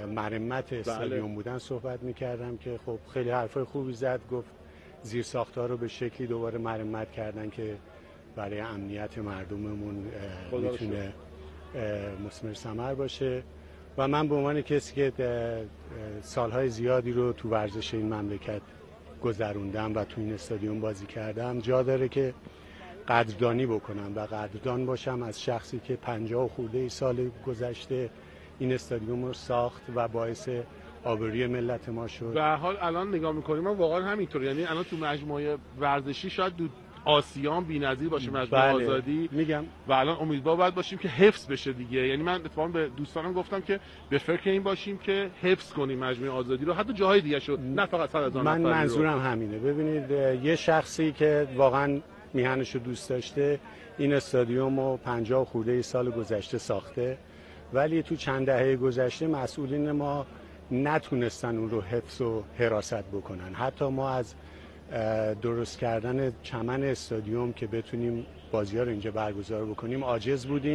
مرمت استادیوم بودن صحبت میکردم که خب خیلی حرفای خوبی زد، گفت زیرساخت‌ها رو به شکلی دوباره مرمت کردن که برای امنیت مردممون میتونه مثمر ثمر باشه و من به عنوان کسی که سالهای زیادی رو تو ورزش این مملکت گذروندم و تو این استادیوم بازی کردم، جا داره که قدردانی بکنم و قدردان باشم از شخصی که 50 خورده سال گذشته این استادیوم رو ساخت و باعث آبروی ملت ما شد. به هر حال الان نگاه می‌کنیم ما واقعا همینطوره، یعنی الان تو مجموعه ورزشی شاید دو آسیان بی‌نظیر باشه مجموعه آزادی میگم و الان امیدوار باید باشیم که حفظ بشه دیگه. یعنی من اتفاقا به دوستانم گفتم که به فکر این باشیم که حفظ کنیم مجموعه آزادی رو، حتی جاهای دیگه شد، نه فقط 100,000 نفر. من منظورم همینه. ببینید یه شخصی که واقعا میهنش رو دوست داشته این استادیوم رو 50 خورده سال گذشته ساخته، ولی تو چند دهه گذشته مسئولین ما نتونستن اون رو حفظ و حراست بکنن. حتی ما از درست کردن چمن استادیوم که بتونیم بازی‌ها رو اینجا برگزار بکنیم عاجز بودیم.